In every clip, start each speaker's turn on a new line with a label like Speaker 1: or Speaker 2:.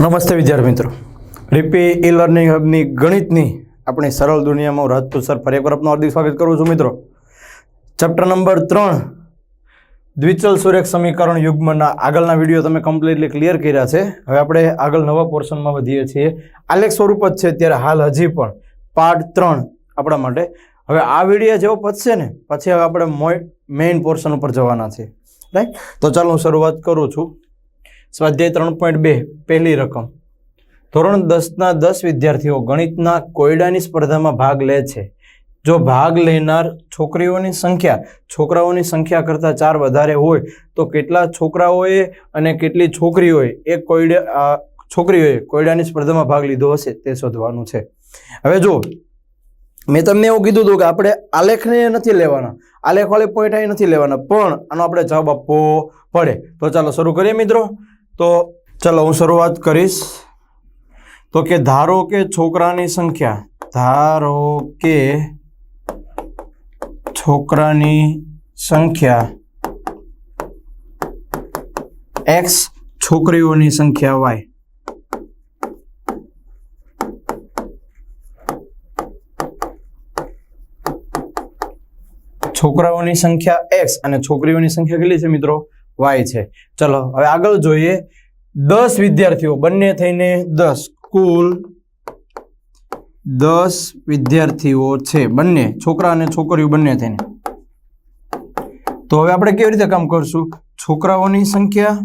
Speaker 1: નમસ્તે વિદ્યાર્થી મિત્રો, રીપી ઈ લર્નિંગ હબની ગણિતની આપણી સરળ દુનિયામાં હું રાજપૂત સર ફરી એકવાર આપનું હાર્દિક સ્વાગત કરું છું. મિત્રો, ચેપ્ટર નંબર 3 દ્વિચલ સુરેખ સમીકરણ યુગ્મના આગળના વિડીયો તમે કમ્પ્લીટલી ક્લિયર કર્યા છે. હવે આપણે આગળ નવા પોર્શનમાં વધીએ છીએ. આલેખ સ્વરૂપ જ છે ત્યારે હાલ હજી પણ પાર્ટ 3 આપણા માટે. હવે આ વિડીયો જેવો પતશે ને પછી હવે આપણે મેઇન પોર્શન ઉપર જવાના છે, રાઈટ? તો ચાલો હું શરૂઆત કરું છું. સ્વાધ્યાય 3.2 પહેલી રકમ. ધોરણ 10ના 10 વિદ્યાર્થીઓ ગણિતના કોયડાની સ્પર્ધામાં ભાગ લે છે. જો ભાગ લેનાર છોકરીઓની સંખ્યા છોકરાઓની સંખ્યા કરતાં 4 વધારે હોય તો કેટલા છોકરાઓએ અને કેટલી છોકરીઓએ છોકરીઓએ કોયડાની સ્પર્ધામાં ભાગ લીધો હશે તે શોધવાનું છે. હવે જો મેં તમને એવું કીધું હતું કે આપણે આલેખને નથી લેવાના, આલેખવાળી પોઈન્ટ અહીં નથી લેવાના, પણ આનો આપણે જવાબ આપવો પડે. તો ચાલો શરૂ કરીએ મિત્રો. તો ચાલો હું શરૂઆત કરીશ. તો કે ધારો કે છોકરાની સંખ્યા x, છોકરીઓની સંખ્યા y. છોકરાઓની સંખ્યા x અને છોકરીઓની સંખ્યા કેટલી છે મિત્રો? y છે. ચલો હવે આગળ જોઈએ. 10 વિદ્યાર્થીઓ બંને થઈને 10, કુલ 10 વિદ્યાર્થીઓ છે, બંને છોકરા અને છોકરીઓ બંને થઈને. તો હવે આપણે કેવી રીતે કામ કરશું? છોકરાઓની સંખ્યા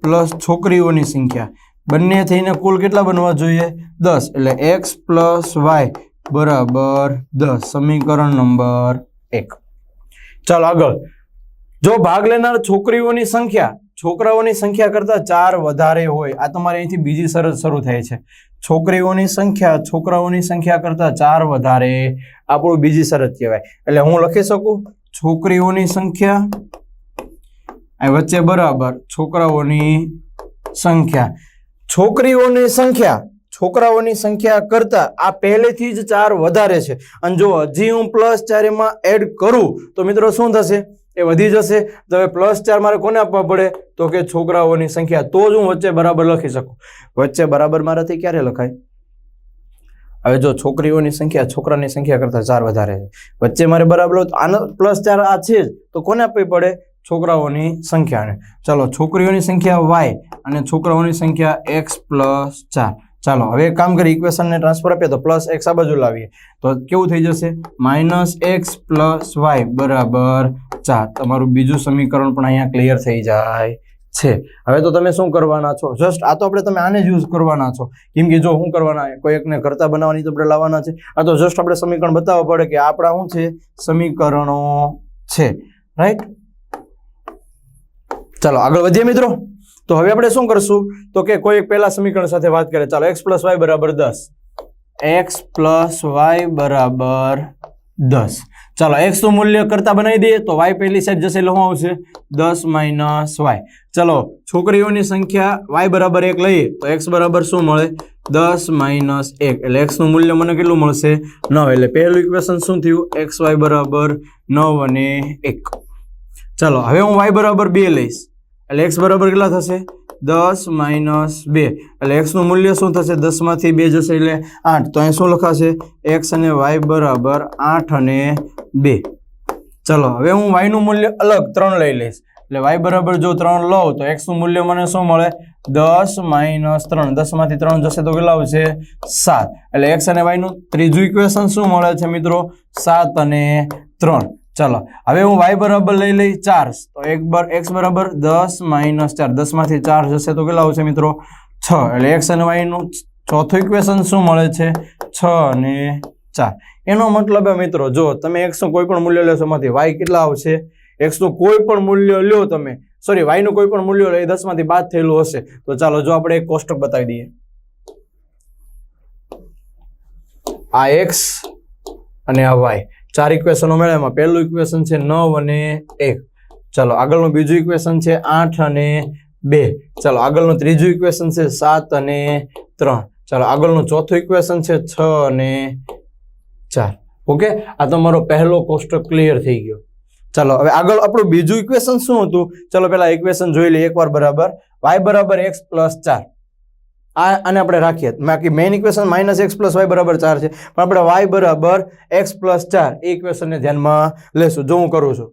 Speaker 1: પ્લસ છોકરીઓની સંખ્યા બંને થઈને કુલ કેટલા બનવા જોઈએ? 10. એટલે x પ્લસ y બરાબર 10. સમીકરણ નંબર 1. ચાલો આગળ. જો ભાગ લેનાર છોકરીઓની સંખ્યા છોકરાઓની સંખ્યા કરતાં 4 વધારે હોય, આ તમારે અહીંથી બીજી શરત શરૂ થાય છે. છોકરીઓની સંખ્યા છોકરાઓની સંખ્યા કરતાં 4 વધારે, આપણું બીજી શરત કહેવાય. એટલે હું લખી શકું છોકરીઓની સંખ્યા વચ્ચે બરાબર છોકરાઓની સંખ્યા. છોકરાઓની સંખ્યા કરતાં આ પહેલેથી જ 4 વધારે છે, અને જો હજી હું +4 એમાં એડ કરું તો મિત્રો શું થશે? એ વધી જશે. તો હવે +4 મારે કોને આપવા પડે? તો કે છોકરાઓની સંખ્યા. તો જ હું વચ્ચે બરાબર લખી શકું. વચ્ચે બરાબર મારાથી ક્યારે લખાય? હવે જો છોકરીઓની સંખ્યા છોકરાની સંખ્યા કરતાં 4 વધારે છે, વચ્ચે મારે બરાબર આનો +4 આ છે જ, તો કોને આપવી પડે? છોકરાઓની સંખ્યાને. ચાલો છોકરીઓની સંખ્યા y અને છોકરાઓની સંખ્યા x + 4. ચાલો હવે એક કામ કરીએ, ઇક્વેશનને ટ્રાન્સફર આપીએ તો +x આ બાજુ લાવીએ તો કેવું થઈ જશે? -x + y બરાબર 4. તમારું બીજું સમીકરણ પણ અહીંયા ક્લિયર થઈ જાય છે. હવે તો તમે શું કરવાના છો? જસ્ટ આ તો તમે આને જ યુઝ કરવાના છો, કેમ કે જો શું કરવાના, કોઈ એકને કરતા બનાવવાની તો આપણે લાવવાના છે. આ તો જસ્ટ આપણે સમીકરણ બતાવવા પડે કે આપણા શું છે? સમીકરણો છે, રાઈટ? ચાલો આગળ વધીએ મિત્રો. તો હવે આપણે શું કરશું? તો કે કોઈ એક પહેલા સમીકરણ સાથે વાત કરે. ચાલો x + y બરાબર 10. x + y બરાબર 10. ચાલો x નું મૂલ્ય કરતા બનાવી દઈએ તો y પહેલી સાઈડ જશે એટલે શું આવશે? 10 - y. ચાલો છોકરીઓની સંખ્યા y બરાબર 1 લઈએ તો x બરાબર શું મળે? 10 - 1. એટલે x નું મૂલ્ય મને કેટલું મળશે? 9. એટલે પહેલું ઇક્વેશન શું થયું? xy બરાબર 9 અને 1. ચાલો હવે હું y બરાબર 2 લઈશ એટલે x બરાબર કેટલા થશે? 10 - 2. એટલે x નું મૂલ્ય શું થશે? 10 માંથી 2 જશે એટલે 8. તો અહીં શું લખાશે? x અને y બરાબર 8 અને 2. ચલો હવે હું y નું મૂલ્ય અલગ 3 લઈ લઈશ. એટલે y બરાબર જો 3 લઉં તો x નું મૂલ્ય મને શું મળે? 10 - 3. 10 માંથી 3 જશે તો કેટલા આવશે? 7. એટલે x અને y નું ત્રીજું ઇક્વેશન શું મળે છે મિત્રો? 7 અને 3. ચાલો હવે હું y બરાબર લઈ 4 તો x બરાબર 10 - 4. 10 માંથી 4 જશે તો કેટલા આવશે મિત્રો? 6. એટલે x અને y નું ચોથું ઇક્વેશન શું મળે છે? 6 અને 4. એનો મતલબ મિત્રો જો તમે x નું કોઈ પણ મૂલ્ય લેશો એમાંથી y કેટલા આવશે? x નું કોઈ પણ મૂલ્ય લ્યો તમે, સોરી y નું કોઈ પણ મૂલ્ય લો એ 10 માંથી બાદ થયેલું હશે. તો ચાલો જો આપણે એક કોષ્ટક બતાવી દઈએ. આ x અને આ y 4 ઇક્વેશનો મળ્યા. એમાં પહેલું ઇક્વેશન છે 9 અને 1. ચાલો આગળનું બીજું ઇક્વેશન છે 8 અને 2. ચાલો આગળનું ત્રીજું ઇક્વેશન છે 7 અને 3. ચાલો આગળનું ચોથું ઇક્વેશન છે 6 અને 4. ઓકે, આ તમારો પહેલો કોષ્ટક ક્લિયર થઈ ગયો. ચાલો હવે આગળ આપણું બીજું ઇક્વેશન શું હતું? ચાલો પહેલા ઇક્વેશન જોઈ લઈએ એકવાર બરાબર. y બરાબર x + 4. આને આપણે રાખીએ બાકી મેઇન ઇક્વેશન -x + y = 4 છે પણ આપણે y બરાબર x + 4 એ ઇક્વેશનને ધ્યાનમાં લેશું જો હું કરું છું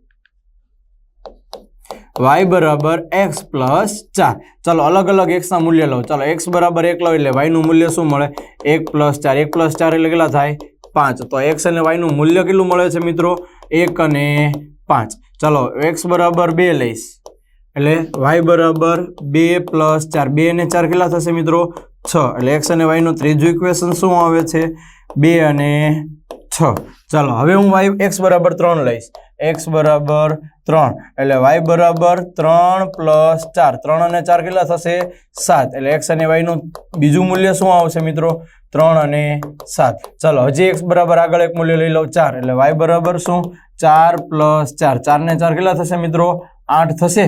Speaker 1: y બરાબર x + 4 ચાલો અલગ અલગ x ના મૂલ્ય લો ચાલો x બરાબર 1 લો એટલે y નું મૂલ્ય શું મળે 1 + 4 1 + 4 એટલે કેટલા થાય 5 તો x અને y નું મૂલ્ય કેટલું મળે છે મિત્રો 1 અને 5 ચાલો x બરાબર 2 લઈશ એટલે y બરાબર 2 + 4 2 અને 4 કેટલા થશે મિત્રો 6 એટલે x અને y નું ત્રીજું ઇક્વેશન શું આવે છે 2 અને 6 ચાલો હવે હું x બરાબર 3 લઈશ x બરાબર 3 એટલે y બરાબર 3 + 4 3 અને 4 કેટલા થશે 7 એટલે x અને y નું બીજું મૂલ્ય શું આવશે મિત્રો 3 અને 7 ચાલો હજી x બરાબર આગળ એક મૂલ્ય લઈ લો 4 એટલે y બરાબર શું 4 + 4 4 ને 4 કેટલા થશે મિત્રો 8 થશે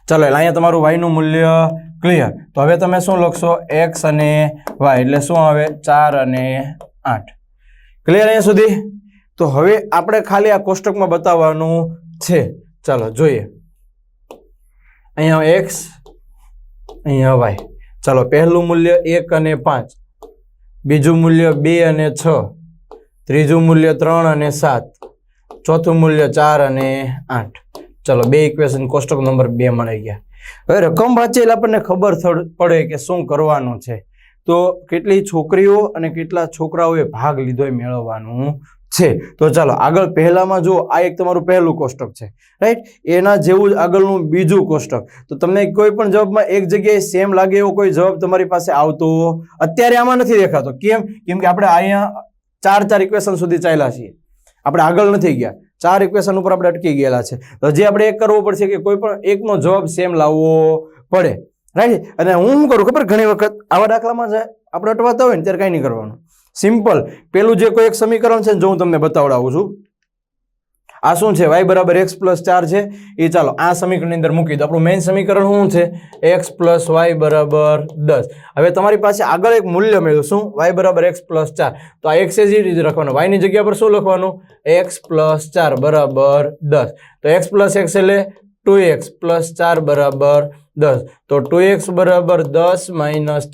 Speaker 1: ચાલો એટલે અહીંયા તમારું y નું મૂલ્ય ક્લિયર તો હવે તમે શું લખશો x અને y એટલે શું આવે 4 અને 8 ક્લિયર અહીંયા સુધી તો હવે આપણે ખાલી આ કોષ્ટકમાં બતાવવાનું છે ચાલો જોઈએ અહીંયા x અહીંયા y ચાલો પહેલું મૂલ્ય 1 અને 5 બીજું મૂલ્ય 2 અને 6 ત્રીજું મૂલ્ય 3 અને 7 ચોથું મૂલ્ય 4 અને 8 ચાલો બે ઇક્વેશન કોષ્ટક નંબર 2 મળી ગયા હવે રકમ વાંચે એટલે આપણને ખબર પડે કે શું કરવાનું છે તો કેટલી છોકરીઓ અને કેટલા છોકરાઓએ ભાગ લીધો એ મેળવવાનું છે તો ચાલો આગળ પહેલામાં જો આ એક તમારું પહેલું કોષ્ટક છે રાઈટ એના જેવું જ આગળનું બીજું કોષ્ટક તો તમને કોઈ પણ જવાબમાં એક જગ્યાએ સેમ લાગે એવો કોઈ જવાબ તમારી પાસે આવતો અત્યારે આમાં નથી દેખાતો કેમ કે આપણે અહીંયા 4 ઇક્વેશન સુધી ચાલ્યા છીએ આપણે આગળ નથી ગયા 4 ઇક્વેશન ઉપર આપણે અટકી ગયેલા છે તો જે આપણે એક કરવું પડશે કે કોઈ પણ એકનો જવાબ સેમ લાવવો પડે રાઈટ અને હું શું કરું ખબર ઘણી વખત આવા દાખલામાં આપણે અટવાતા હોય ને ત્યારે કઈ નહીં કરવાનું સિમ્પલ પેલું જે કોઈ એક સમીકરણ છે જો હું તમને બતાવડાવું છું આ શું છે y બરાબર x + 4 છે એ ચાલો આ સમીકરણની અંદર મૂકી દો આપણું મેઇન સમીકરણ શું છે x + y = 10 હવે તમારી પાસે આગળ એક મૂલ્ય મળ્યું શું y બરાબર x + 4 તો આ x એ જ રીતે રાખવાનું y ની જગ્યા પર શું લખવાનું x + 4 બરાબર 10 તો x + x એટલે 2x + 4 બરાબર 10 તો 2x બરાબર 10 -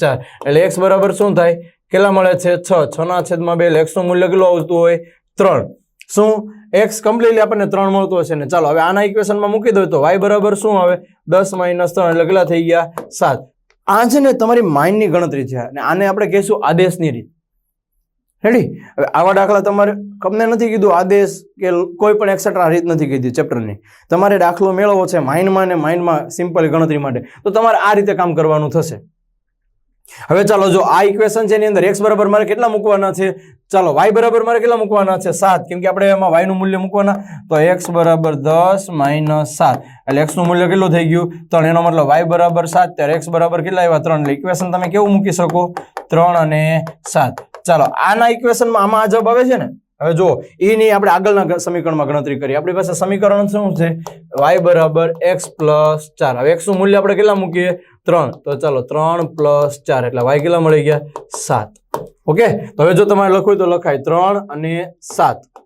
Speaker 1: 4 એટલે x બરાબર શું થાય કેટલા મળે છે 6 6 ના છેદમાં 2 x નું મૂલ્ય કેટલું આવતું હોય 3 શું x કમ્પ્લીટલી આપણને 3 મળતો હશે ને ચાલો હવે આના ઇક્વેશનમાં મૂકી દો તો y બરાબર શું આવે 10 - 3 એટલે કેટલા થઈ ગયા 7 આ છે ને તમારી માઇન્ડની ગણતરી છે અને આને આપણે કહીશું આદેશની રીત રેડી હવે આવા દાખલા તમારે તમને નથી કીધું આદેશ કે કોઈ પણ એક્સેટ્રા રીત નથી કીધી ચેપ્ટરની તમારે દાખલો મેળવવો છે માઇન્ડમાં ને માઇન્ડમાં સિમ્પલ ગણતરી માટે તો તમારે આ રીતે કામ કરવાનું થશે હવે ચાલો જો આ ઇક્વેશન છે એની અંદર x બરાબર મારે કેટલા મૂકવાના છે ચાલો y બરાબર મારે કેટલા મૂકવાના છે 7 કેમ કે આપણે એમાં y નું મૂલ્ય મૂકવાના તો x બરાબર 10 - 7 એટલે x નું મૂલ્ય કેટલું થઈ ગયું 3 એનો મતલબ y બરાબર 7 ત્યારે x બરાબર કેટલા આવ્યા 3 એટલે ઇક્વેશન તમે કેવું મૂકી શકો 3 અને 7 ચાલો આના ઇક્વેશનમાં આમાં આ જવાબ આવે છે ને હવે જો એની આપણે આગળના સમીકરણમાં ગણતરી કરીએ આપણી પાસે સમીકરણ શું છે y બરાબર x + 4 હવે x નું મૂલ્ય આપણે કેટલા મૂકીએ 3 તો ચાલો 3 + 4 એટલે y કેટલા મળી ગયા 7 ઓકે તો હવે જો તમારે લખવું હોય તો લખાય 3 અને 7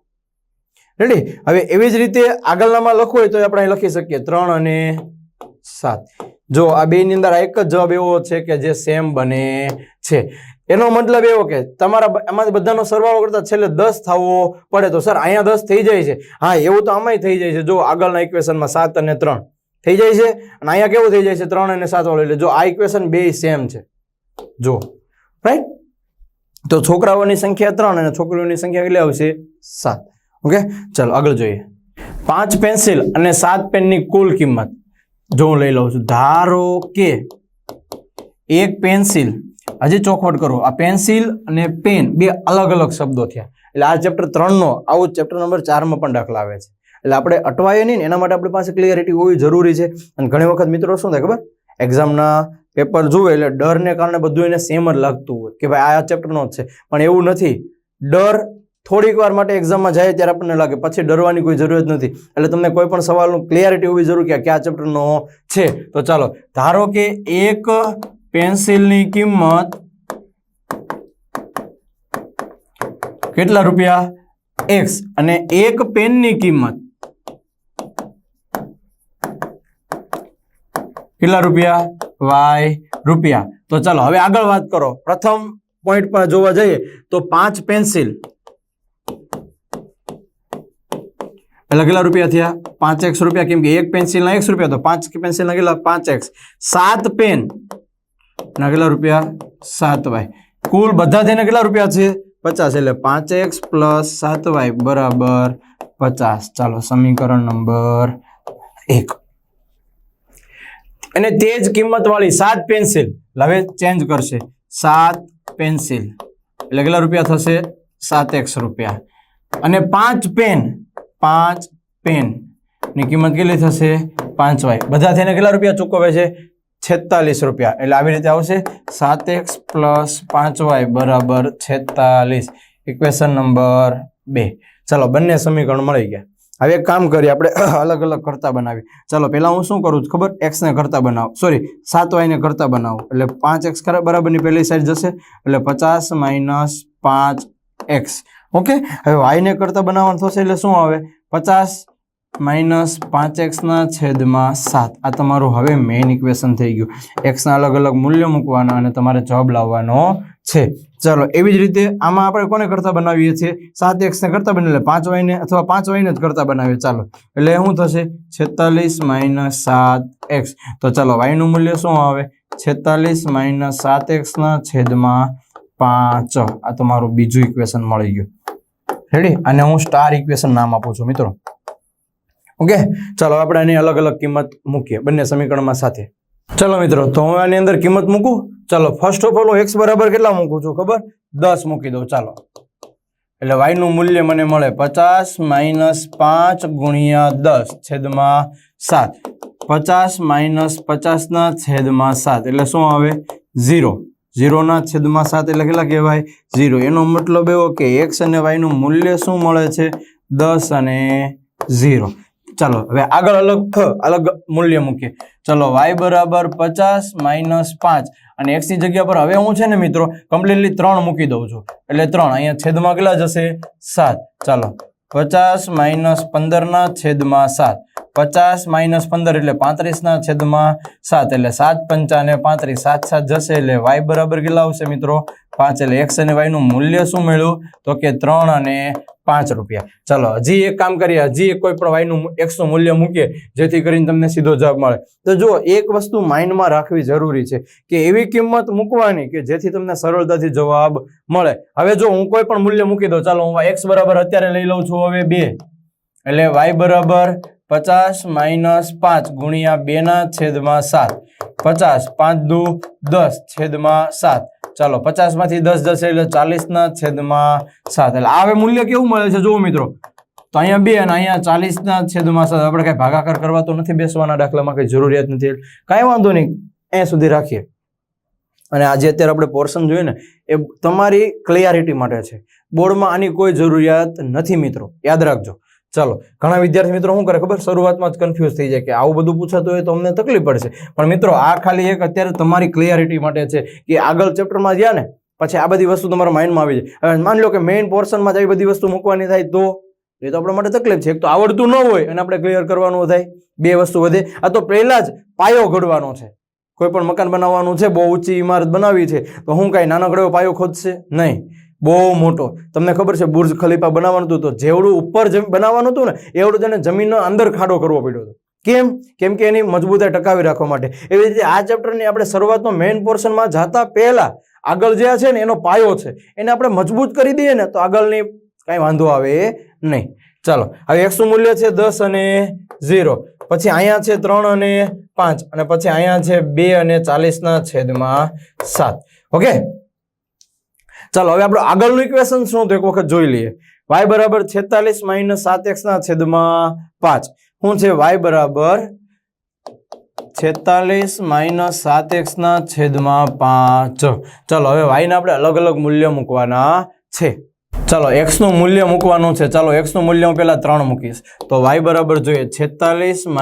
Speaker 1: રેડી હવે એવી જ રીતે આગળનામાં લખવું હોય તો આપણે લખી શકીએ 3 અને 7 જો આ બે ની અંદર એક જ જવાબ એવો છે કે જે સેમ બને છે એનો મતલબ એવો કે તમારા એમાંથી બધાનો સરવાળો કરતા છેલ્લે 10 થવો પડે તો સર અહીંયા 10 થઈ જાય છે હા એવું તો આમાંય થઈ જાય છે જો આગળના ઇક્વેશનમાં 7 અને 3 થઈ જાય છે અને અહીંયા કેવું થઈ જાય છે 3 અને 7 વાળું એટલે જો આ ઇક્વેશન બે સેમ છે જો રાઈટ તો છોકરાઓની સંખ્યા 3 અને છોકરીઓની સંખ્યા કેટલી આવશે 7 ઓકે ચાલો આગળ જોઈએ 5 પેન્સિલ અને 7 પેનની કુલ કિંમત જો હું લઈ લઉં છું ધારો કે એક પેન્સિલ હજી ચોખવટ કરો આ પેન્સિલ અને પેન બે અલગ અલગ શબ્દો થયા એટલે આ ચેપ્ટર 3 નો આવું ચેપ્ટર નંબર 4 માં પણ દાખલા આવે છે એટલે આપણે અટવાય નહીં ને એના માટે આપણી પાસે ક્લિયરિટી હોવી જરૂરી છે અને ઘણી વખત મિત્રો શું થાય ખબર એક્ઝામના પેપર જુએ એટલે ડરને કારણે બધું એને સેમ જ લાગતું હોય કે ભાઈ આ ચેપ્ટરનો જ છે પણ એવું નથી ડર થોડીક વાર માટે એક્ઝામમાં જાય ત્યારે આપણને લાગે પછી ડરવાની કોઈ જરૂરત નથી એટલે તમને કોઈ પણ સવાલનું ક્લિયરિટી હોવી જરૂરી કે આ કયા ચેપ્ટરનો છે તો ચાલો ધારો કે એક પેન્સિલની કિંમત કેટલા રૂપિયા x અને એક પેનની કિંમત કેટલા રૂપિયા y રૂપિયા। તો ચાલો હવે આગળ વાત કરો। પ્રથમ પોઈન્ટ પર જોવા જઈએ તો 5 પેન્સિલ એટલે કેટલા રૂપિયા થયા? 5x રૂપિયા, કેમ કે એક પેન્સિલ ના 1 રૂપિયા, તો 5 પેન્સિલ ના કેટલા? 5x। 7 પેન ના કેટલા રૂપિયા? 7y। કુલ બધા થઈને કેટલા રૂપિયા છે? 50, એટલે 5x + 7y બરાબર 50। ચાલો સમીકરણ નંબર 1। અને તે જ કિંમત વાળી 7 પેન્સિલ, હવે ચેન્જ કરશે, 7 પેન્સિલ એટલે કેટલા રૂપિયા થશે? 7x રૂપિયા। અને 5 પેન, 5 પેન ની કિંમત કેટલી થશે? 5y। બધા થઈને કેટલા રૂપિયા ચૂકવે છે? 46 રૂપિયા। એટલે આવી રીતે આવશે 7x + 5y બરાબર 46। Equation number 2। ચાલો બંને સમીકરણ મળી ગયા। હવે એક કામ કરીએ, આપણે અલગ અલગ કરતા બનાવી। ચાલો પહેલા હું શું કરું છું ખબર? x ને કરતા બનાવો, સોરી 7y ને કરતા બનાવો, એટલે 5x બરાબરની પહેલી સાઈડ જશે, એટલે 50 - 5x। ઓકે, હવે y ને કરતા બનાવવાનું થશે, એટલે શું આવે? 50 - 5x ના છેદમાં 7। આ તમારું હવે મેઇન ઇક્વેશન થઈ ગયું। x ના અલગ અલગ મૂલ્ય મૂકવાના અને તમારે જવાબ લાવવાનો છે। ચાલો એવી જ રીતે આમાં આપણે કોને કરતા બનાવીએ છીએ? 7x ને કરતા બનાવીએ, એટલે 5y ને અથવા 5y ને જ કરતા બનાવીએ। ચાલો એટલે શું થશે? 46 - 7x। તો ચાલો y નું મૂલ્ય શું આવે? 46 - 7x ના છેદમાં 5। આ તમારું બીજું ઇક્વેશન મળી ગયું। રેડી? અને હું સ્ટાર ઇક્વેશન નામ આપું છું મિત્રો। ઓકે, ચાલો આપણે આની અલગ અલગ કિંમત મૂકીએ બંને સમીકરણમાં સાથે। ચલો મિત્રો, તો હું આની અંદર કિંમત મૂકું। ચાલો ફર્સ્ટ ઓફ ઓલ હું x બરાબર કેટલા મૂકું છું ખબર? 10 મૂકી દઉં। ચાલો એટલે y નું મૂલ્ય મને મળે 50 - 5 × 10 છેદમાં 7। 50 - 50 ના છેદમાં 7 એટલે શું આવે? 0। 0 ના છેદમાં 7 એટલે કેટલા કહેવાય? 0। એનો મતલબ એવો કે x અને y નું મૂલ્ય શું મળે છે? 10 અને 0। ચાલો હવે આગળ અલગ મૂલ્ય મૂકીએ। ચલો y બરાબર 50 - 5 અને x ની જગ્યા પર હવે હું છે ને મિત્રો કમ્પ્લીટલી 3 મૂકી દઉં છું, એટલે 3 અહીંયા છેદમાં કેટલા જશે? 7। ચાલો 50 - 15 ના છેદમાં 7। 50 - 15 એટલે 35 ના છેદમાં 7, એટલે 7 × 5 = 35, 7 7 જશે એટલે y બરાબર કેટલા આવશે મિત્રો? 5। એટલે x અને y નું મૂલ્ય શું મળ્યું? તો કે 3 અને 5 રૂપિયા। ચાલો હજી એક કામ કરીએ, હજી એક કોઈ પણ y નું x નું મૂલ્ય મૂકીએ જેથી કરીને તમને સીધો જવાબ મળે। તો જુઓ, એક વસ્તુ માઇન્ડમાં રાખવી જરૂરી છે કે એવી કિંમત મૂકવાની કે જેથી તમને સરળતાથી જવાબ મળે। હવે જો હું કોઈ પણ મૂલ્ય મૂકી દઉં, ચાલો હું x બરાબર અત્યારે લઈ લઉં છું હવે 2, એટલે y બરાબર 50 - 5 × 2 ના છેદમાં 7। 50 5 દુ 10 છેદમાં 7। ચાલો 50 માંથી 10 જશે એટલે 40 ના છેદમાં 7। એટલે આ હવે મૂલ્ય કેવું મળે છે જુઓ મિત્રો, તો અહીંયા 2 અને અહીંયા 40 ના છેદમાં 7। આપણે કઈ ભાગાકાર કરવા તો નથી બેસવાના, દાખલામાં કઈ જરૂરિયાત નથી, કાંઈ વાંધો નહીં, અહીંયા સુધી રાખીએ। અને આજે અત્યારે આપણે પોર્શન જોઈએ ને એ તમારી ક્લિયરિટી માટે છે, બોર્ડમાં આની કોઈ જરૂરિયાત નથી મિત્રો, યાદ રાખજો। ચાલો ઘણા વિદ્યાર્થી મિત્રો શું કરે ખબર? શરૂઆતમાં જ કન્ફ્યુઝ થઈ જાય કે આવું બધું પૂછાતું હોય તો અમને તકલીફ પડશે, પણ મિત્રો આ ખાલી એક અત્યારે તમારી ક્લિયરિટી માટે છે કે આગળ ચેપ્ટરમાં ગયા ને પછી આ બધી વસ્તુ તમારા માઇન્ડમાં આવી જાય। હવે માની લો કે મેઇન પોર્શનમાં જ આવી બધી વસ્તુ મૂકવાની થાય તો એ તો આપણા માટે તકલીફ છે। એક તો આવડતું ન હોય અને આપણે ક્લિયર કરવાનું થાય, બે વસ્તુ વધે। આ તો પહેલા જ પાયો ઘડવાનો છે, કોઈ પણ મકાન બનાવવાનું છે, બહુ ઊંચી ઇમારત બનાવી છે તો હું કાંઈ નાનકડો પાયો ખોદશે નહીં, બહુ મોટો। તમને ખબર છે બુર્જ ખલીફા બનાવવાનું હતું તો જેવડું ઉપર બનાવવાનું હતું ને એવડું તેને જમીનના અંદર ખાડો કરવો પડ્યો હતો। કેમ કે એની મજબૂતાઈ ટકાવી રાખવા માટે। એવી રીતે આ ચેપ્ટરની આપણે શરૂઆતનો મેઇન પોર્શનમાં જતા પહેલા આગળ જે છે ને એનો પાયો છે એને આપણે મજબૂત કરી દઈએ ને તો આગળની કાંઈ વાંધો આવે નહીં। ચાલો હવે x નું મૂલ્ય છે 10 અને 0, પછી અહીંયા છે 3 અને 5 અને પછી અહીંયા છે 2 અને 40 ના છેદમાં 7। ઓકે, ચાલો હવે આપણું આગળનું ઇક્વેશન શું તો એક વખત જોઈ લઈએ। y બરાબર 46 - 7x ના છેદમાં 5। શું છે? y બરાબર 46 - 7x ના છેદમાં 5। ચાલો હવે y ના આપણે અલગ અલગ મૂલ્ય મૂકવાના છે। ચાલો x નું મૂલ્ય મૂકવાનું છે। ચાલો x નું મૂલ્ય હું પહેલા 3 મૂકીશ, તો y બરાબર જોઈએ 46 -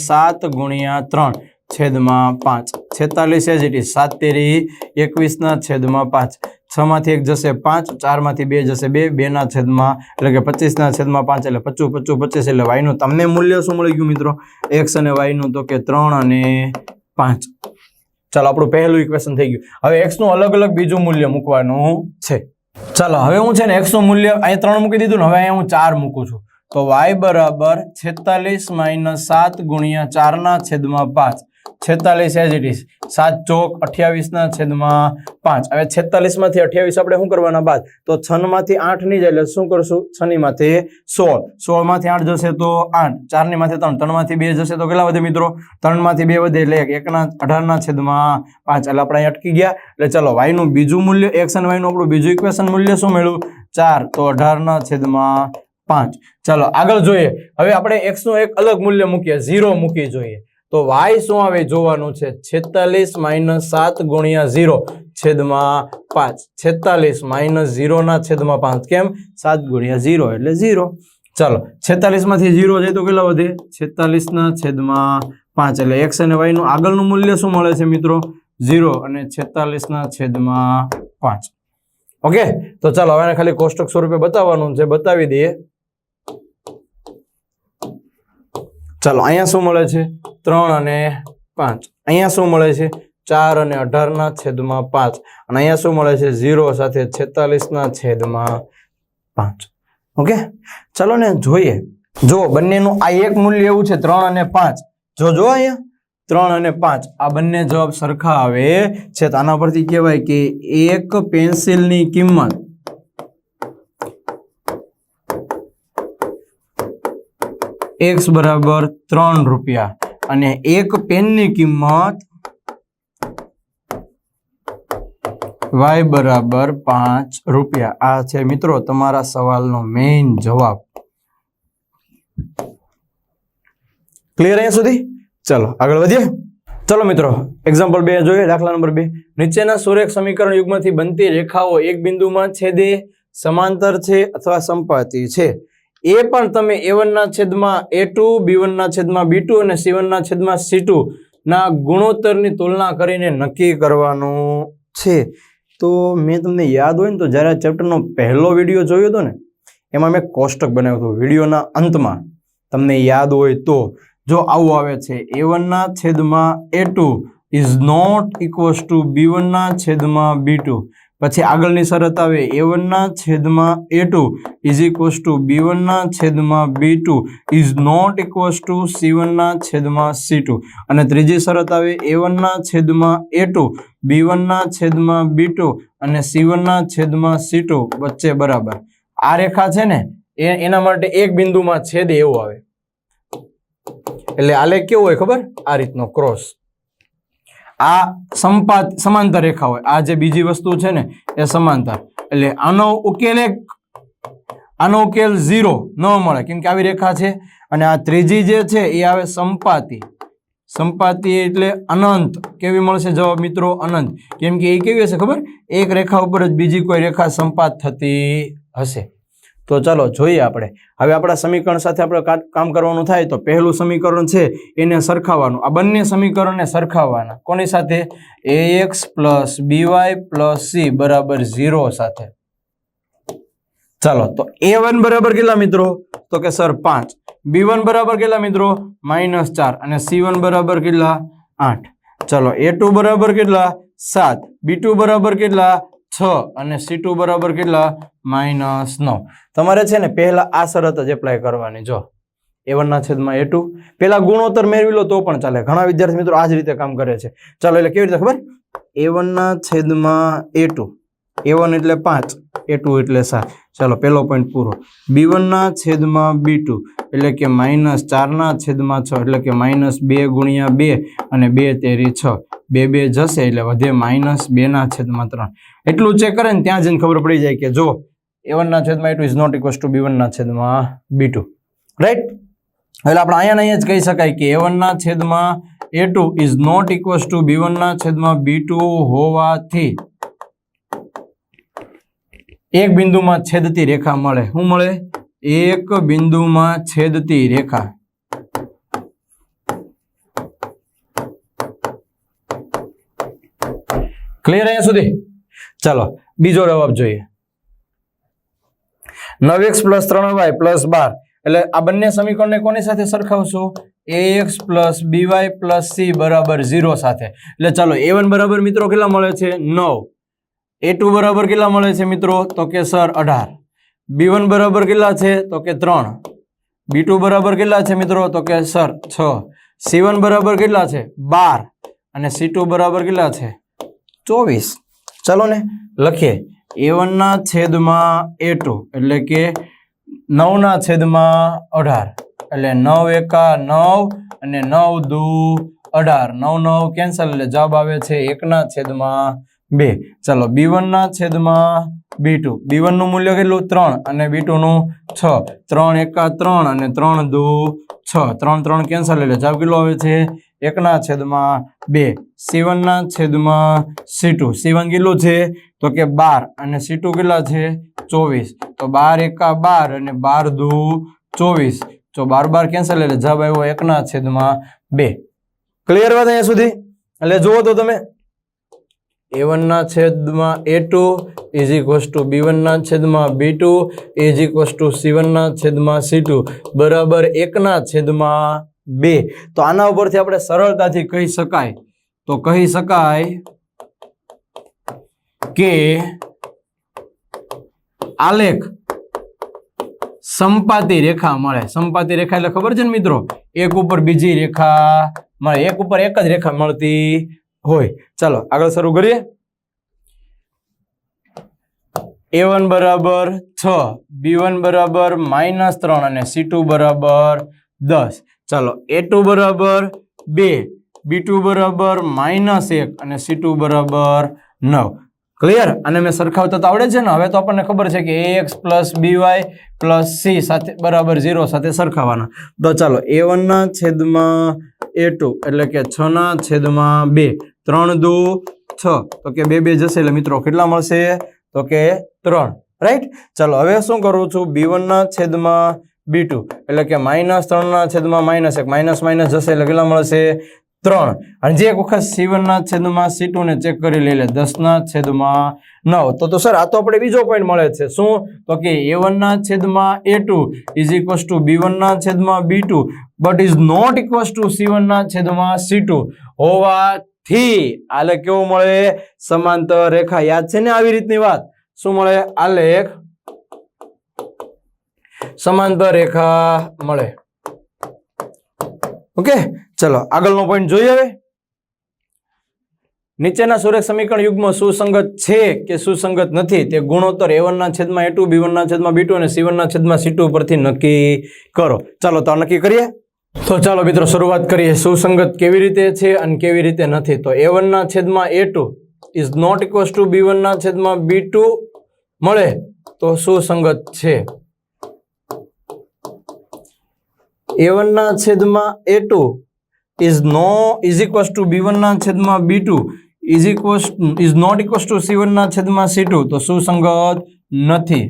Speaker 1: 7 × 3 છેદમાં 5। 46 એજ ઇટ ઇઝ, 7 તેરી 21 ના છેદમાં 5। 6 માંથી 1 જશે 5, 4 માંથી 2 જશે 2, 2 ના છેદમાં એટલે કે 25 ના છેદમાં 5 એટલે 25 25 25 એટલે y નું તમને મૂલ્ય શું મળી ગયું મિત્રો? x અને y નું તો કે 3 અને 5। ચાલો આપણું પહેલું ઇક્વેશન થઈ ગયું. હવે x નું અલગ અલગ બીજું મૂલ્ય મૂકવાનું છે. ચાલો હવે હું છે ને x નું મૂલ્ય અહીંયા 3 મૂકી દીધું ને, હવે અહીંયા હું 4 મૂકું છું. તો y બરાબર 46 - 7 × 4 ના છેદમાં 5. 46 એઝ ઇટ ઇઝ, 7 ચોક 28 ના છેદમાં 5. હવે 46 માંથી 28 આપણે શું કરવાના બાદ, તો 6 માંથી 8 નહીં જાય એટલે શું કરશું, 6 ની માથે 16, 16 માંથી 8 જશે તો 8, 4 ની માથે 3, 3 માંથી 2 જશે તો કેટલા વધે મિત્રો, 3 માંથી 2 વધે એટલે 1 ના 18 ના છેદમાં 5. એટલે આપણે અહીં અટકી ગયા. એટલે ચલો y નું બીજું મૂલ્ય, x અને y નું આપણું બીજું ઇક્વેશન મૂલ્ય શું મળ્યું, 4, તો 18 ના છેદમાં 5. ચાલો આગળ જોઈએ. હવે આપણે x નું એક અલગ મૂલ્ય મૂકીએ, 0 મૂકી જોઈએ. તો y શું આવે જોવાનું છે, 46 - 7 × 0 છેદમાં 5. 46 - 0 ના છેદમાં 5. કેમ, 7 × 0 એટલે 0. ચાલો 46 માંથી 0 જાય તો કેટલા વધે, 46 ના છેદમાં 5. એટલે x અને y નું આગળનું મૂલ્ય શું મળે છે મિત્રો, 0 અને 46 ના છેદમાં 5. ઓકે, તો ચાલો હવે ખાલી કોષ્ટક સ્વરૂપે બતાવવાનું છે, બતાવી દઈએ. ચાલો અહીંયા શું મળે છે, 3 અને 5. અહીંયા શું મળે છે, 4 અને 18 ના છેદમાં 5. અને અહીંયા શું મળે છે, 0 સાથે 46 ના છેદમાં 5. ઓકે, ચાલો ને જોઈએ. જો બંનેનું આ એક મૂલ્ય એવું છે 3 અને 5. જો અહીંયા 3 અને 5 આ બંને જવાબ સરખા આવે છે. તો આના પરથી કહેવાય કે એક પેન્સિલની કિંમત x બરાબર 3 રૂપિયા અને એક પેનની કિંમત y બરાબર 5 રૂપિયા. આ છે મિત્રો તમારા સવાલનો મેઇન જવાબ. ક્લિયર અહીંયા સુધી? ચલો આગળ વધીએ. ચલો મિત્રો એક્ઝામ્પલ 2 જોઈએ. દાખલા નંબર 2. નીચેના સુરેખ સમીકરણ યુગ્મથી બનતી રેખાઓ એક બિંદુમાં છેદે, સમાંતર છે અથવા સંપાતી છે. એ પણ તમે a1 ના છેદમાં a2, b1 ના છેદમાં b2 અને c1 ના છેદમાં c2 ના ગુણોત્તરની તુલના કરીને નક્કી કરવાનું છે. તો મેં તમને યાદ હોય ને તો જ્યારે આ ચેપ્ટરનો પહેલો વિડીયો જોયો હતો ને, એમાં મેં કોષ્ટક બનાવ્યું હતું. વિડીયોના અંતમાં તમને યાદ હોય તો જો આવું આવે છે, a1 ના છેદમાં a2 is not equals two b1 ના છેદમાં b2. પછી આગળની શરત આવે a1 ના છેદમાં a2 is equals to b1 ના છેદમાં b2 is not equals to c1 ના છેદમાં c2. અને ત્રીજી શરત આવે a1 ના છેદમાં a2 b1 ના છેદમાં b2 અને c1 ના છેદમાં c2 વચ્ચે બરાબર. આ રેખા છે ને એના માટે એક બિંદુમાં છેદે એવું આવે. એટલે આલેખ કેવો હોય ખબર, આ રીતનો ક્રોસ. આ સમાંતર રેખા હોય. આ જે બીજી વસ્તુ છે ને એ સમાંતર. એટલે આનો ઉકેલ 0 ન મળે કેમ કે આવી રેખા છે. અને આ ત્રીજી જે છે એ આવે સંપાતી. સંપાતી એટલે અનંત. કેવી મળશે જવાબ મિત્રો, અનંત. કેમ કે એ કેવી હશે ખબર, એક રેખા ઉપર જ બીજી કોઈ રેખા સંપાત થતી હશે. તો ચાલો જોઈએ આપણે. હવે આપણા સમીકરણ સાથે આપણે કામ કરવાનું થાય. તો પહેલું સમીકરણ છે એને સરખાવવાનું. આ બંને સમીકરણને સરખાવવાના. કોની સાથે, ax + by + c બરાબર 0 સાથે. ચાલો તો a1 બરાબર કેટલા મિત્રો, તો કે સર 5. b1 બરાબર કેટલા મિત્રો, -4. અને c1 બરાબર કેટલા, 8. ચાલો a2 બરાબર કેટલા, 7. b2 બરાબર કેટલા, 6. અને c2 બરાબર કેટલા, -9. તમારે છે ને પહેલા આ શરત જ એપ્લાય કરવાની. જો a1 ના છેદમાં a2, પેલા ગુણોત્તર મેળવી લો તો પણ ચાલે. ઘણા વિદ્યાર્થી મિત્રો આ જ રીતે કામ કરે છે. ચાલો એટલે કેવી રીતે ખબર, a1 ના છેદમાં a2, a1 એટલે 5, a2 એટલે 7. ચાલો પહેલો પોઈન્ટ પૂરો. b1 ના છેદમાં b2 એટલે કે -4 ના છેદમાં 6 એટલે કે -2 × 2 અને 2 તેરી 6. 2 જશે એટલે વધે -2 ના છેદમાં 3. એટલું ચેક કરે ને ત્યાં જઈને ખબર પડી જાય કે જો a1 ના છેદમાં a2 is not equals two b1 ના છેદમાં b2. રાઈટ? એટલે આપણે અહીંયા જ કહી શકાય કે a1 ના છેદમાં a2 is not equals two b1 ના છેદમાં b2 હોવાથી એક બિંદુમાં છેદતી રેખા મળે. શું મળે? એક બિંદુમાં છેદતી રેખા. ક્લિયર અહીંયા સુધી? ચાલો બીજો જવાબ જોઈએ. 9x + 3y + 12. એટલે આ બંને સમીકરણને કોની સાથે સરખાવશો, ax plus by plus c બરાબર 0 સાથે. એટલે ચાલો a1 બરાબર મિત્રો કેટલા મળે છે 9, a2 બરાબર કેટલા મળે છે મિત્રો તો કે સર 18, b1 બરાબર કેટલા છે તો કે 3, b2 બરાબર કેટલા છે મિત્રો તો કે સર 6, c1 બરાબર કેટલા છે 12 અને c2 બરાબર કેટલા છે 24. ચાલો ને લખીએ a1 ના છેદમાં a2 એટલે કે 9 ના છેદમાં 18 એટલે 9 એકા 9 અને 9 દુ 18, 9 9 કેન્સલ એટલે જવાબ આવે છે 1 ના છેદમાં 2. ચાલો b1 ના છેદમાં b2, b1 નું મૂલ્ય કેટલું 3 અને b2 નું 6, 3 એકા 3 અને 3 દુ 6, 3 3 કેન્સલ એટલે જવાબ કેટલો આવે છે 1 ના છેદમાં 2. c1 ના છેદમાં c2, c1 કેટલું છે તો કે 12 અને c2 કેટલા છે 24, તો 12 એકા 12 અને 12 દુ 24, તો 12 12 કેન્સલ એટલે જવાબ આવ્યો 1 ના છેદમાં 2. ક્લિયર વાત અહીંયા સુધી? એટલે જુઓ તો તમે a1 ના છેદમાં a2 is equals to b1 ના છેદમાં b2 is equals to c1 ના છેદમાં c2 બરાબર 1 ના છેદમાં 2. તો આના ઉપરથી આપણે સરળતાથી કહી શકાય કે આલેખ સંપાતી રેખા મળે. સંપાતી રેખા એટલે ખબર છે ને મિત્રો, એક ઉપર બીજી રેખા મળે, એક ઉપર એક જ રેખા મળતી હોય. ચાલો આગળ શરૂ કરીએ. a1 બરાબર 6, b1 બરાબર -3 અને c2 બરાબર 10. ચાલો a2 બરાબર 2, b2 બરાબર -1 અને c2 બરાબર 9. ક્લિયર? અને મેં સરખાવતા તો આવડે છે ને. હવે તો આપણને ખબર છે કે ax plus by plus c સાથે બરાબર 0 સાથે સરખાવવાના. તો ચાલો a1 ના છેદમાં a2 એટલે કે 6 ના છેદમાં 2, 3 દુ 6, તો કે 2 2 જશે એટલે મિત્રો કેટલા મળશે તો કે 3. રાઈટ? ચાલો હવે શું કરું છું, b1 ના છેદમાં b2 એટલે કે -3 ના છેદમાં -1, માઇનસ માઇનસ જશે એટલે કેટલા મળશે 3. અને જે એક વખત c1 ના છેદમાં c2 ને ચેક કરી લઈ લે 10 ના છેદમાં 9. તો સર આ તો આપણે બીજો પોઈન્ટ મળે છે. શું? તો કે a1 ના છેદમાં a2 is equals to b1 ના છેદમાં b2 but is not equals to c1 ના છેદમાં c2 હોવાથી આલેખ કેવો મળે? સમાંતર રેખા. યાદ છે ને આવી રીતની વાત? શું મળે? આલેખ સમાંતર રેખા મળે. ઓકે, ચલો આગળનો પોઈન્ટ જોઈએ. હવે નીચેના સુરેખ સમીકરણ યુગ્મ સુસંગત છે કે સુસંગત નથી તે ગુણોત્તર a1 ના છેદમાં a2, b1 ના છેદમાં b2 અને c1 ના છેદમાં c2 પરથી નક્કી કરો. ચાલો તો નક્કી કરીએ. તો ચાલો મિત્રો શરૂઆત કરીએ. સુસંગત કેવી રીતે છે અને કેવી રીતે નથી. તો a1 ના છેદમાં a2 is not equals two b1 ના છેદમાં b2 મળે તો સુસંગત છે. a1 ના છેદમાં a2 is equals to b1 ના છેદમાં b2 is not equals to c1 ના છેદમાં c2 તો સુસંગત નથી.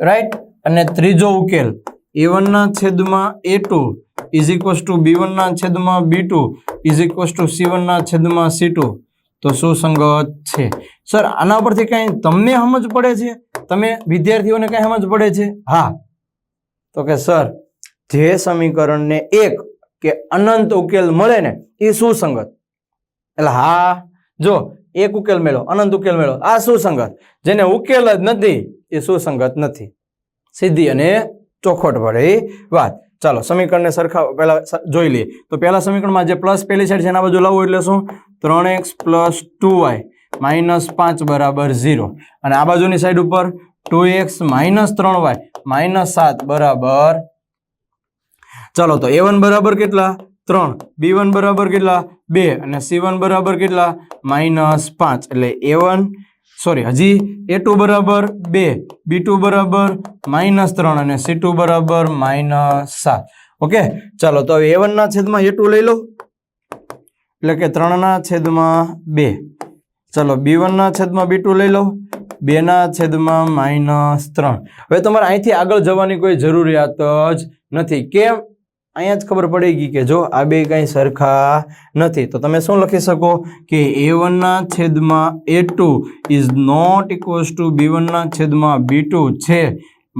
Speaker 1: રાઈટ? અને ત્રીજો ઉકેલ a1 ના છેદમાં a2 is equals to b1 ના છેદમાં b2 is equals to c1 ના છેદમાં c2 તો સુસંગત છે. સર આના પરથી કઈ તમને સમજ પડે છે? તમે વિદ્યાર્થીઓને કઈ સમજ પડે છે? હા. તો કે સર જે સમીકરણને એક કે અનંત ઉકેલ મળે ને એ સુસંગત. એટલે હા જો એક ઉકેલ મેળો, અનંત ઉકેલ મેળો, આ સુસંગત. જેને ઉકેલ જ નથી એ સુસંગત નથી. સીધી અને ચોખવટ વાળી વાત. ચાલો સમીકરણને સરખા પહેલા જોઈ લઈએ. તો પહેલા સમીકરણમાં જે પ્લસ પહેલી સાઈડ છે એના બાજુ લાવવું એટલે શું? 3x પ્લસ 2y માઇનસ 5 બરાબર 0. અને આ બાજુની સાઈડ ઉપર 2x માઇનસ 3y માઇનસ 7 બરાબર. ચાલો તો a1 બરાબર કેટલા? 3, b1 બરાબર કેટલા? 2 અને c1 બરાબર કેટલા? -5. એટલે હજી a2 બરાબર 2, b2 બરાબર -3 અને c2 બરાબર -7. ઓકે, ચાલો તો હવે a1 ના છેદમાં a2 લઈ લો એટલે કે 3 ના છેદમાં 2. ચાલો b1 ના છેદમાં b2 લઈ લો 2 ના છેદમાં -3. હવે તમારે અહીંથી આગળ જવાની કોઈ જરૂરિયાત જ નથી. કેમ? અહીંયા જ ખબર પડી ગઈ કે જો આ બે કઈ સરખા નથી. તો તમે શું લખી શકો કે a1 ના છેદમાં a2 is not equals two b1 ના છેદમાં b2 છે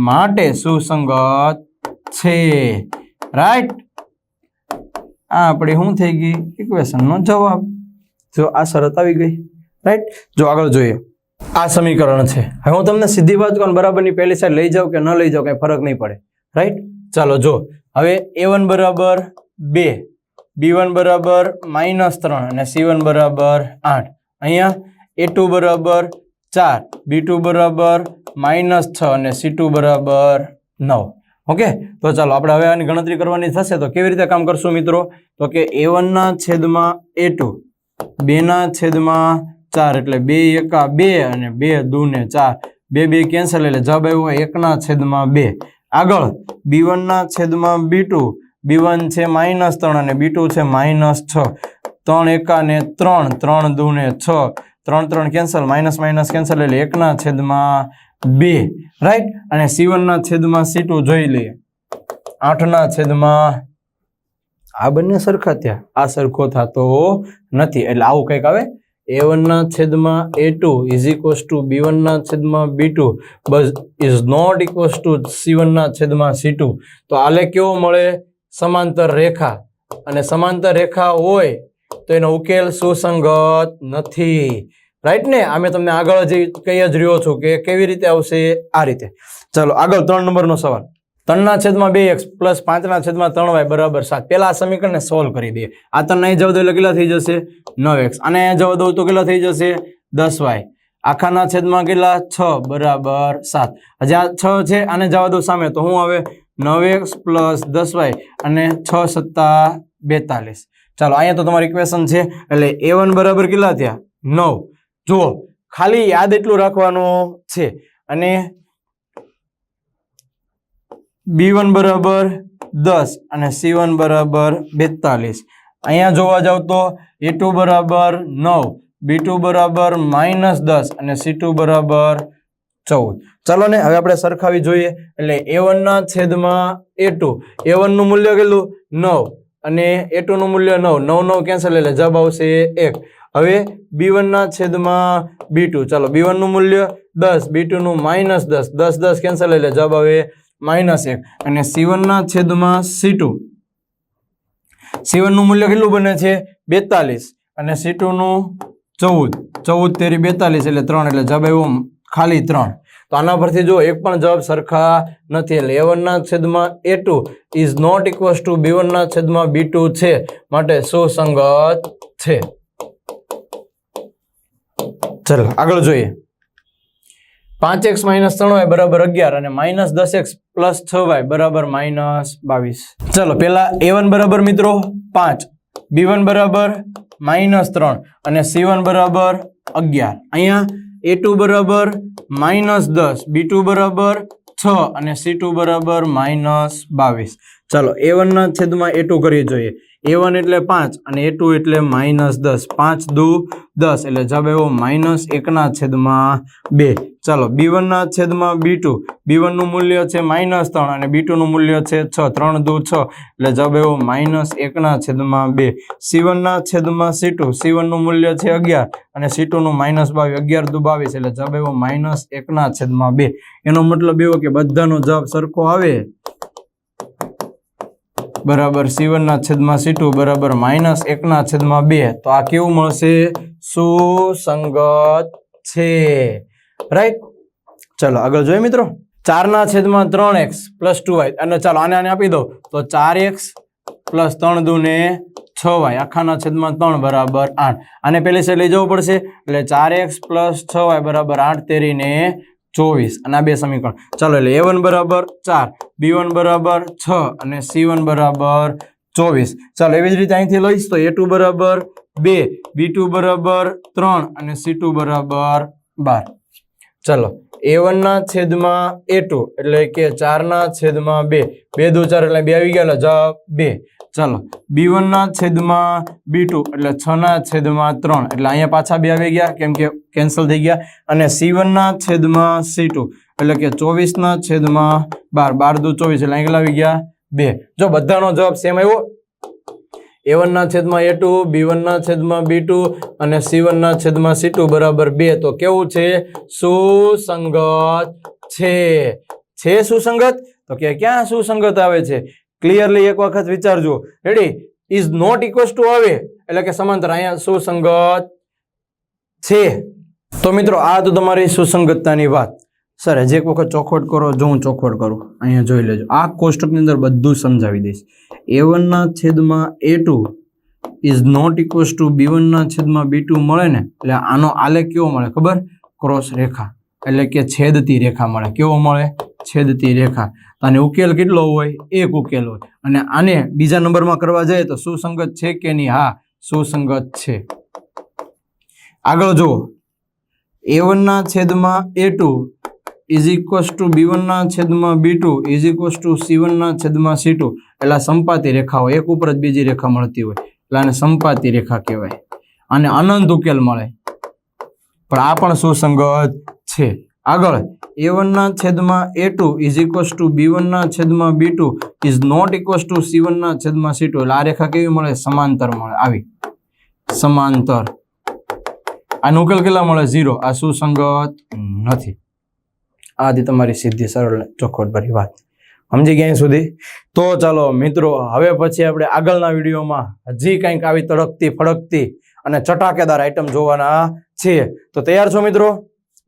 Speaker 1: માટે સુસંગત છે. રાઈટ. આ આપણી શું થઈ ગઈ ઇક્વેશન નો જવાબ. જો આ શરત આવી ગઈ. રાઈટ. જો આગળ જોઈએ. આ સમીકરણ છે. હવે હું તમને સીધી વાત કહું, બરાબરની પહેલી સાઈડ લઈ જાઉં કે ન લઈ જાઉં કઈ ફરક નહીં પડે. રાઈટ. ચાલો જો હવે a1 બરાબર 2, b1 બરાબર -3 અને c1 બરાબર 8. અહીંયા a2 બરાબર 4, b2 બરાબર -6 અને c2 બરાબર 9. ઓકે, તો ચાલો આપણે હવે આની ગણતરી કરવાની થશે. તો કેવી રીતે કામ કરશું મિત્રો? તો કે a1 ના છેદમાં a2, 2 ના છેદમાં 4 એટલે 2 એકા 2 અને 2 દુ ને 4, 2 કેન્સલ એટલે જવાબ આવ્યો 1 ના છેદમાં 2. આગળ b1 ના છેદમાં b2, b1 છે -3 અને b2 છે -6, 3 એકા ને 3, 3 દુ ને 6, 3 3 કેન્સલ, માઇનસ કેન્સલ એટલે 1 ના છેદમાં 2. રાઈટ. અને c1 ના છેદમાં c2 જોઈ લઈએ. 8 ના છેદમાં, આ બંને સરખા થયા, આ સરખો થતો નથી એટલે આવું કંઈક આવે. a1 ના છેદમાં a2 is equals to b1 ના છેદમાં b2 but is not equals to c1 ના છેદમાં c2. તો આલે કેવો મળે? સમાંતર રેખા. અને સમાંતર રેખા હોય તો એનો ઉકેલ સુસંગત નથી. રાઈટ ને? આ મેં તમને આગળ જ કહી જ રહ્યો છું કે કેવી રીતે આવશે, આ રીતે. ચાલો આગળ 3 નંબરનો સવાલ. 3 ના છેદમાં 2x પ્લસ 5 ના છેદમાં 3y બરાબર 7. પેલા આ સમીકરણને સોલ્વ કરી દઈએ. આ 3 અહીં જવા દો એટલે કેટલા થઈ જશે? 9x. અને અહીંયા જવા દો તો કેટલા થઈ જશે? 10y. આખા ના છેદમાં કેટલા? 6 બરાબર 7. હજી આ 6 છે, આને જવા દો સામે તો શું આવે? 9x પ્લસ 10y અને 6 સત્તા 42. ચાલો અહીંયા તો તમારી ઇક્વેશન છે એટલે a1 બરાબર કેટલા થયા? 9. જુઓ ખાલી યાદ એટલું રાખવાનું છે. અને b1 બરાબર 10 અને c1 બરાબર 42. અહીંયા જોવા જાવ તો a2 બરાબર 9, b2 બરાબર -10 અને c2 બરાબર 14. ચાલો ને હવે આપણે સરખાવી જોઈએ. એટલે a1 ના છેદમાં a2, a1 નું મૂલ્ય કેટલું? 9 અને a2 નું મૂલ્ય 9, 9 કેન્સલ એટલે જવાબ આવશે 1. હવે b1 ના છેદમાં b2, ચાલો b1 નું મૂલ્ય 10, b2 નું -10, 10 કેન્સલ એટલે જવાબ આવે -1. અને c1 ના છેદમાં c2, c1 નું મૂલ્ય કેટલું બને છે? 42 અને c2 નું 14 તેરી 42 એટલે 3 એટલે જવાબ આવ્યો ખાલી 3. તો આના પરથી જો એક પણ જવાબ સરખા નથી એટલે a1 ના છેદમાં a2 is not equals two b1 ના છેદમાં b2 છે, માટે સુસંગત છે. ચલો આગળ જોઈએ. 5x - 3y બરાબર 11 અને -10x પ્લસ 6y બરાબર -22. ચલો પેલા a1 બરાબર મિત્રો 5, b1 બરાબર -3 અને c1 બરાબર 11. અહીંયા a2 બરાબર -10, b2 બરાબર 6 અને c2 બરાબર -22. ચાલો a1 ના છેદમાં a2 કરી જોઈએ. a1 એટલે 5 અને a2 એટલે -10, 5 દુ 10 એટલે જવાબ આવ્યો -1 ના છેદમાં 2. ચાલો b1 ના છેદમાં b2, b1 નું મૂલ્ય છે -3 અને b2 નું મૂલ્ય છે 6, 3 દુ 6 એટલે જવાબ આવ્યો -1 ના છેદમાં 2. c1 ના છેદમાં c2, c1 નું મૂલ્ય છે 11 અને c2 નું -22, 11 દુ 22 એટલે જવાબ આવ્યો -1 ના છેદમાં 2. એનો મતલબ એવો કે બધાનો જવાબ સરખો આવે બરાબર c1 ના છેદમાં c2 બરાબર -1 ના છેદમાં 2. તો આ કેવું મળશે? સુસંગત છે. રાઈટ. ચાલો આગળ જોઈએ મિત્રો. 4 ના છેદમાં 3x પ્લસ 2y અને ચાલો આને આપી દો તો 4x પ્લસ 3 દુ ને 6y આખા ના છેદમાં 3 બરાબર 8. આને પહેલી સાઈડ લઈ જવું પડશે એટલે 4x પ્લસ 6y બરાબર 8 તેરી ને 24 અને આ બે સમીકરણ. ચાલો એટલે a1 બરાબર 4, b1 બરાબર 6 અને c1 બરાબર 24. ચાલો એવી જ રીતે અહીંથી લઈશ તો a2 બરાબર 2, b2 બરાબર 3 અને c2 બરાબર 12. ચાલો a1 ના છેદમાં a2 એટલે કે 4 ના છેદમાં 2, 2 દુ 4 એટલે 2 આવી ગયા એટલે જવાબ 2. ચાલો b1 ના છેદમાં b2 એટલે 6 ના છેદમાં 3 એટલે અહીંયા પાછા 2 આવી ગયા કેમ કે કેન્સલ થઈ ગયા. અને c1 ના છેદમાં c2 એટલે કે 24 ના છેદમાં 12, 12 દુ 24 એટલે અહીંયા આવી ગયા 2. જો બધાનો જવાબ સેમ આવ્યો. a1 ના છેદમાં a2, b1 ના છેદમાં b2 અને c1 ના છેદમાં c2 બરાબર 2. તો કેવું છે? સુસંગત છે. સુસંગત? તો કે ક્યાં સુસંગત આવે છે? ક્લિયરલી એક વખત વિચારજો. Ready? Is not equals to આવે એટલે કે સમાંતર, અહીંયા સુસંગત છે. તો મિત્રો આ તો તમારી સુસંગતતાની વાત. સર હજી એક વખત ચોખવટ કરો. જો હું ચોખવટ કરું, અહીંયા જોઈ લેજો, આ કોષ્ટકની અંદર બધું સમજાવી દઈશ. a1 ના છેદમાં a2 is not equals two b1 ના છેદમાં b2 મળે ને, એટલે આનો આલેખ કેવો મળે ખબર? ક્રોસ રેખા, એટલે કે છેદતી રેખા મળે. કેવો મળે? છેદતી રેખા. અને ઉકેલ કેટલો હોય? એક ઉકેલ હોય. અને આને બીજા નંબરમાં કરવા જાય તો સુસંગત છે કે નહીં? હા, સુસંગત છે. આગળ જુઓ, a1 ના છેદમાં a2 is equals to b1 ના છેદમાં b2 is equals to c1 ના છેદમાં c2. એટલે સંપાતી રેખા હોય, એક ઉપર જ બીજી રેખા મળતી હોય એટલે આને સંપાતી રેખા કહેવાય. અને અનંત ઉકેલ મળે, પણ આ પણ સુસંગત છે. આગળ, a1 ના છેદમાં a2 is equals to b1 ના છેદમાં b2 is not equals to c1 ના છેદમાં c2. એટલે આ રેખા કેવી મળે? સમાંતર મળે. આવી સમાંતર. આનો ઉકેલ કેટલા મળે? 0. આ સુસંગત નથી. આ હતી તમારી સીધી સરળ ચોખવટ ભરી વાત. સમજી ગયા સુધી? તો ચાલો મિત્રો, હવે પછી આપણે આગળના વિડીયોમાં હજી કંઈક આવી તડકતી ફડકતી અને ચટાકેદાર આઈટમ જોવાના છીએ. તો તૈયાર છો મિત્રો?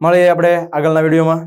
Speaker 1: મળીએ આપણે આગળના વિડીયોમાં.